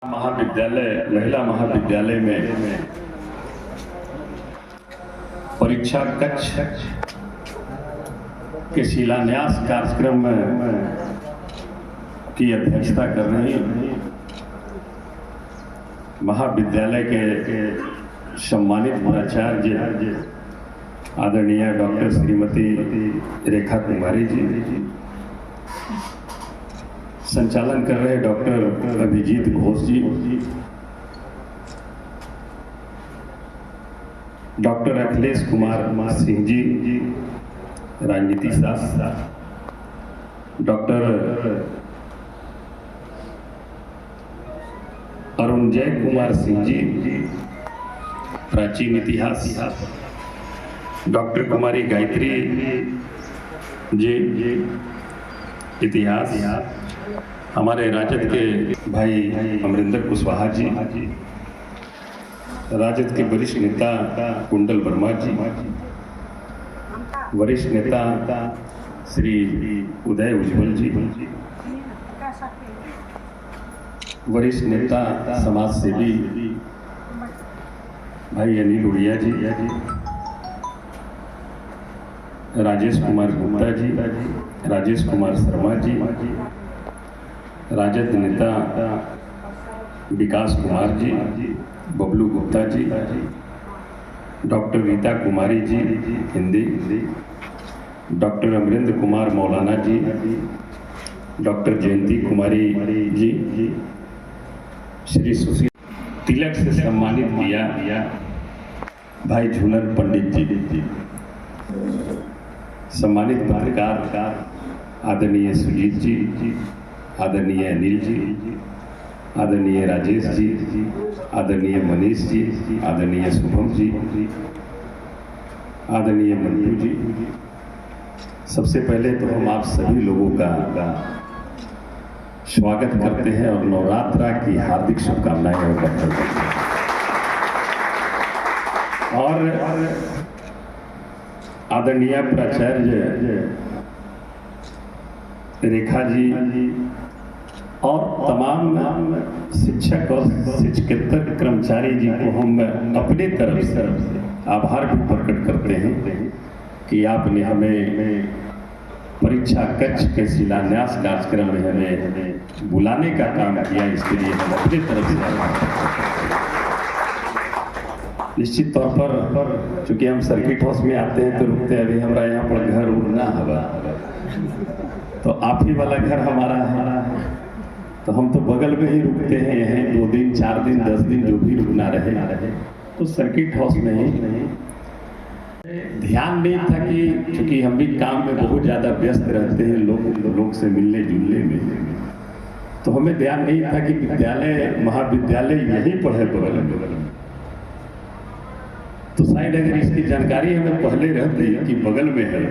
महाविद्यालय महिला महाविद्यालय में परीक्षा कक्ष के शिलान्यास कार्यक्रम की अध्यक्षता कर रही महाविद्यालय के सम्मानित प्राचार्य आदरणीय डॉक्टर श्रीमती रेखा कुमारी जी, संचालन कर रहे डॉक्टर अभिजीत घोष जी, डॉक्टर अखिलेश कुमार सिंह जी राजनीति शास्त्र, डॉक्टर अरुण जय कुमार सिंह जी प्राचीन इतिहास, डॉक्टर कुमारी गायत्री जी इतिहास, हमारे राजद के भाई अमरिंदर कुशवाहा जी, राजद के वरिष्ठ नेता कुंडल वर्मा जी, वरिष्ठ नेता श्री उदय उज्ज्वल जी, वरिष्ठ नेता समाज सेवी भाई अनिल उड़िया जी, राजेश कुमार गुप्ता जी, राजेश कुमार शर्मा जी, राजद नेता विकास कुमार जी, बबलू गुप्ता जी, डॉक्टर रीता कुमारी जी हिंदी, डॉक्टर अमरिंदर कुमार मौलाना जी, डॉक्टर जयंती कुमारी जी, श्री सुशील तिलक से सम्मानित किया भाई झूलन पंडित जी, सम्मानित पत्रकार आदरणीय सुजीत जी, आदरणीय अनिल जी, आदरणीय राजेश जी, आदरणीय मनीष जी, आदरणीय शुभम जी, आदरणीय मंटू जी, सबसे पहले तो हम आप सभी लोगों का स्वागत करते हैं और नवरात्रा की हार्दिक शुभकामनाएं करते हैं। और आदरणीय प्राचार्य रेखा जी और तमाम शिक्षक और शिक्षकेतर कर्मचारी जी को हम अपने तरफ से आभार भी प्रकट करते हैं कि आपने हमें परीक्षा कक्ष के शिलान्यास कार्यक्रम में हमें बुलाने का काम किया। इसके लिए हम अपने तरफ से आभार करते हैं। निश्चित तौर पर चूंकि हम सर्किट हाउस में आते हैं तो रुकते हैं, अभी हमारा यहाँ पर घर उड़ना होगा तो आप ही वाला घर हमारा है, तो हम तो बगल में ही रुकते हैं, यहीं 2 दिन 4 दिन 10 दिन जो भी रुकना रहे तो सर्किट हाउस में ही। ध्यान नहीं था कि चूंकि हम भी काम में बहुत ज़्यादा व्यस्त रहते हैं, लोग से मिलने जुलने में, तो हमें ध्यान नहीं था कि विद्यालय महाविद्यालय यहीं पर है बगल में। तो शायद अगर इसकी जानकारी हमें पहले रहती कि बगल में है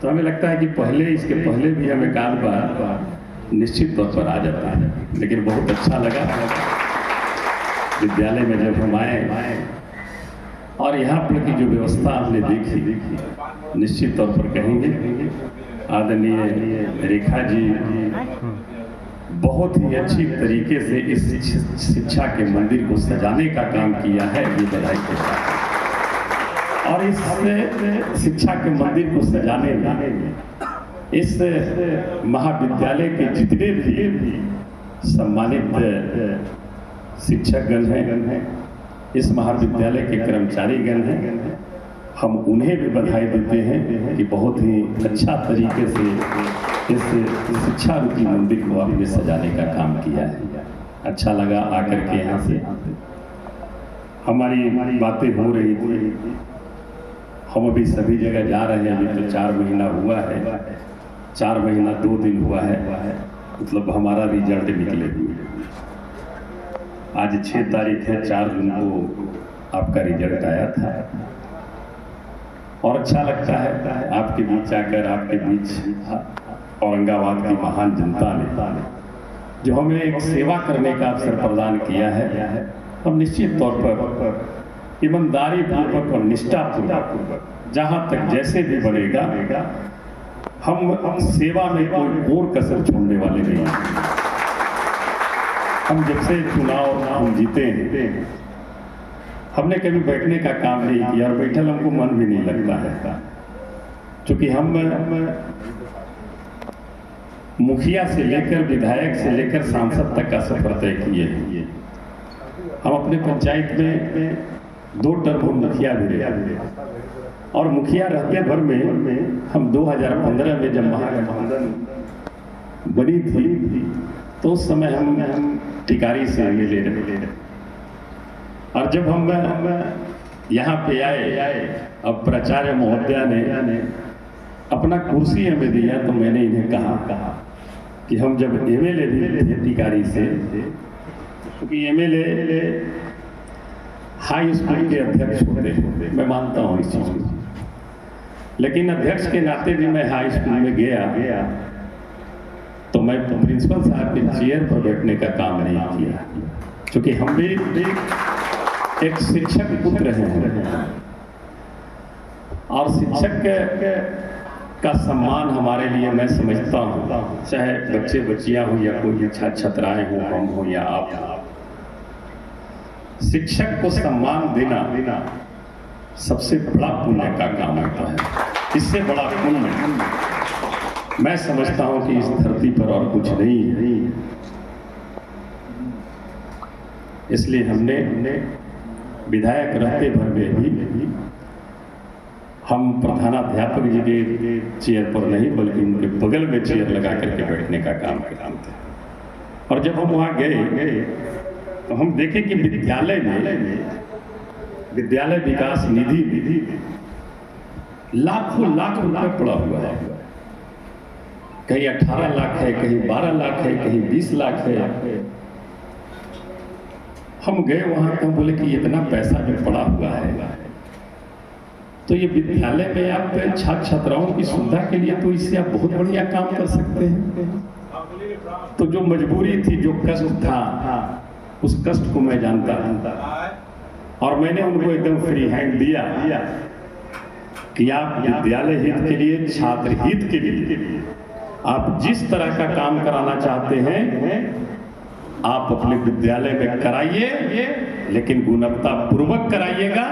तो हमें लगता है कि इसके पहले भी हमें काल बार निश्चित तौर पर आ जाता है। लेकिन बहुत अच्छा लगा विद्यालय में जब हम आए और यहाँ पर की जो व्यवस्था हमने देखी, निश्चित तौर पर कहेंगे आदरणीय रेखा जी बहुत ही अच्छी तरीके से इस शिक्षा के मंदिर को सजाने का काम किया है, ये बधाई के साथ। और इस शिक्षा के मंदिर को सजाने में इस महाविद्यालय के जितने भी सम्मानित शिक्षकगण हैं, इस महाविद्यालय के कर्मचारीगण हैं, हम उन्हें भी बधाई देते हैं कि बहुत ही अच्छा तरीके से इस शिक्षा रूपी मंदिर को आपने सजाने का काम किया है। अच्छा लगा आकर के यहाँ से हमारी बातें हो रही थी। हम अभी सभी जगह जा रहे हैं, अभी तो 4 महीना हुआ है, 4 महीना 2 दिन हुआ है, मतलब हमारा रिजल्ट निकले हुए। आज 6 तारीख है, 4 दिन को आपका रिजल्ट आया था और अच्छा लगता है आपके बीच आकर, आपके बीच औरंगाबाद की महान जनता ने जो हमें एक सेवा करने का अवसर प्रदान किया है। हम निश्चित तौर पर ईमानदारी पूर्वक और निष्ठा पूर्वक जहाँ तक जैसे भी बनेगा हम सेवा में कोई और कसर छोड़ने वाले नहीं हैं। हम जब से चुनाव हम जीते हैं, हमने कभी बैठने का काम नहीं किया और बैठल हमको मन भी नहीं लगता है, क्योंकि हम मुखिया से लेकर विधायक से लेकर सांसद तक का सफर तय किए हैं। हम अपने पंचायत में 2 टर्म मुखिया भी रहे और मुखिया रहते भर में हम 2015 में जब महागठबंधन बनी थी तो उस समय हम टिकारी से मिले रहे और जब हम यहाँ पे आए, अब प्राचार्य महोदया ने अपना कुर्सी हमें दिया तो मैंने इन्हें कहा कि हम जब एमएलए भी थे टिकारी से, क्योंकि एमएलए हाई स्कूल के अध्यक्ष होते हैं, मैं मानता हूँ इस चीज को, लेकिन अध्यक्ष के नाते भी मैं हाई स्कूल में गया तो मैं प्रिंसिपल साहब के चेयर पर बैठने का काम नहीं किया, क्योंकि हम भी एक शिक्षक पुत्र हैं और शिक्षक का सम्मान हमारे लिए, मैं समझता हूँ, चाहे बच्चे बच्चियां हो या कोई छात्राएं हो, हम हो या आप, शिक्षक को सम्मान देना सबसे बड़ा पुण्य का काम होता है। इससे बड़ा पुण्य मैं समझता हूँ कि इस धरती पर और कुछ नहीं है। इसलिए हमने विधायक रहते भर में भी हम प्रधानाध्यापक जी के चेयर पर नहीं बल्कि उनके बगल में चेयर लगा करके बैठने का काम करते थे। और जब हम वहाँ गए तो हम देखें कि विद्यालय में विद्यालय विकास निधि लाखों लाख रुपए पड़ा हुआ है, कहीं 18 लाख है, कहीं 12 लाख है, कहीं 20 लाख है। हम गए वहां तो बोले कि इतना पैसा जो पड़ा हुआ है तो ये विद्यालय में आप छात्र छात्राओं की सुविधा के लिए तो इससे आप बहुत बढ़िया काम कर सकते हैं। तो जो मजबूरी थी, जो कष्ट था, उस कष्ट को मैं जानता और मैंने उनको एकदम फ्री हैंड दिया कि आप विद्यालय हित के लिए, छात्र हित के लिए आप जिस तरह का काम कराना चाहते हैं आप अपने विद्यालय में कराइए, लेकिन गुणवत्ता पूर्वक कराइएगा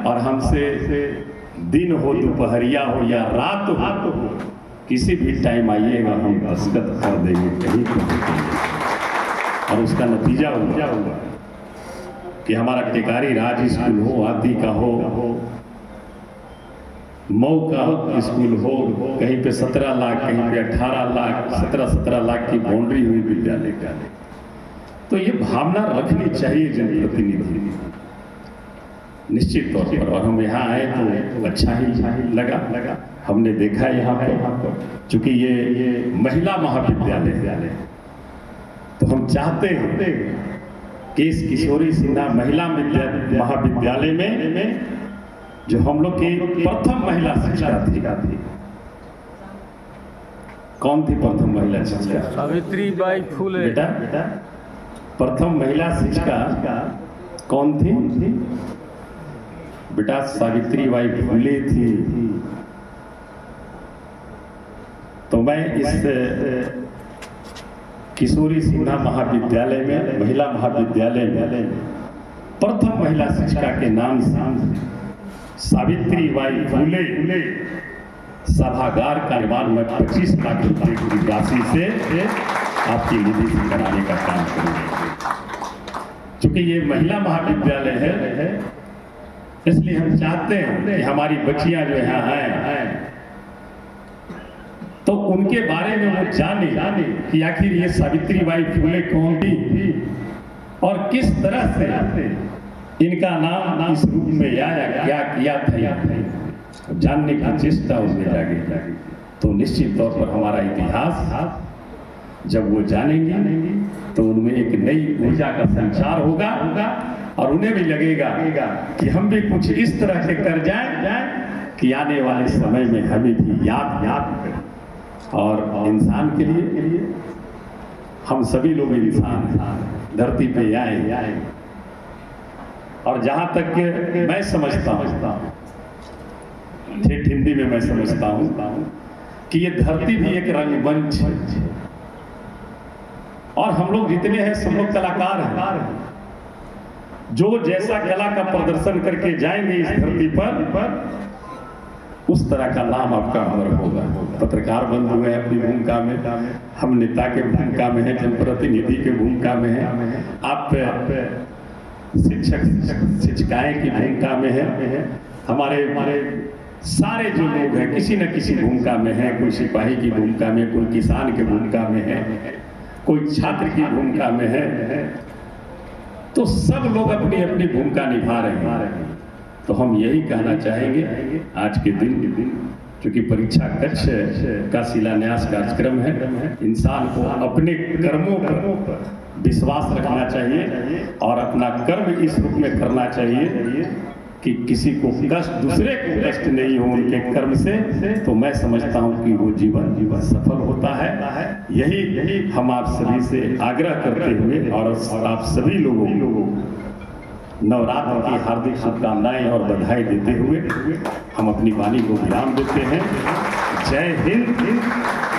और हमसे दिन हो, दोपहरिया हो या रात हो, किसी भी टाइम आइएगा, हम दस्तखत कर देंगे, कहीं और उसका नतीजा होगा कि हमारा टिकारी राज स्कूल हो, आदि का हो, मऊ का स्कूल हो, कहीं पे 17 लाख, कहीं पे 18 लाख, 17 लाख की बाउंड्री हुई विद्यालय का। तो ये भावना रखनी चाहिए जनप्रतिनिधि निश्चित तौर पर। और हम यहाँ आए तो अच्छा ही लगा। हमने देखा यहाँ पर चूंकि ये महिला महाविद्यालय है तो हम चाहते हैं कि इस किशोरी सिन्हा महिला महाविद्यालय में जो हम लोग की प्रथम महिला शिक्षिका थी, कौन थी प्रथम महिला शिक्षिका? सावित्रीबाई फुले। बेटा प्रथम महिला शिक्षिका कौन थी? बेटा सावित्रीबाई फुले थी। तो मैं इस किशोरी सिन्हा महाविद्यालय में, महिला महाविद्यालय में प्रथम महिला शिक्षिका के नाम से सावित्रीबाई फुले सभागार का निर्माण में 25 लाख रुपए की राशि से आपकी निधि से कराने का काम करूंगा। क्योंकि ये महिला महाविद्यालय है इसलिए हम चाहते हैं कि हमारी बच्चियां जो यहाँ हैं तो उनके बारे में वो जाने कि आखिर ये सावित्रीबाई फुले कौन थी और किस तरह से इनका नाम इस रूप में आया, क्या किया था, जानने की चेष्टा उनमें जागी। तो निश्चित तौर पर हमारा इतिहास जब वो जानेंगे तो उनमें एक नई ऊर्जा का संचार होगा और उन्हें भी लगेगा कि हम भी कुछ इस तरह से कर जाएं कि आने वाले समय में हमें भी याद करें। और इंसान के लिए हम सभी लोग इंसान हैं, धरती पे आए और जहां तक मैं समझता हूँ, ठेठ हिंदी में मैं समझता हूँ कि ये धरती भी एक रंगमंच है। और हम लोग जितने हैं सब लोग कलाकार हैं। जो जैसा कला का प्रदर्शन करके जाएंगे इस धरती पर उस तरह का नाम आपका अमर होगा। पत्रकार बंधु हैं अपनी भूमिका में, हम नेता के भूमिका में हैं, जनप्रतिनिधि के भूमिका में हैं, आप शिक्षक शिक्षिकाएं की भूमिका में हैं, हमारे सारे जो लोग हैं किसी न किसी भूमिका में हैं। कोई सिपाही की भूमिका में, कोई किसान की भूमिका में है, कोई छात्र की भूमिका में है। तो सब लोग अपनी अपनी भूमिका निभा रहे हैं। तो हम यही कहना चाहेंगे आज के दिन, क्योंकि परीक्षा कक्ष का शिलान्यास कार्यक्रम है, इंसान को अपने कर्मों पर विश्वास रखना चाहिए और अपना कर्म इस रूप में करना चाहिए कि किसी को कष्ट, दूसरे को कष्ट नहीं हो उनके कर्म से। तो मैं समझता हूँ कि वो जीवन सफल होता है। यही हम आप सभी से आग्रह करते हुए और आप सभी लोगों नवरात्र की हार्दिक शुभकामनाएं और बधाई देते हुए हम अपनी वाणी को विराम देते हैं। जय हिंद,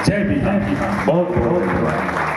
जय बिहार। बहुत बहुत धन्यवाद।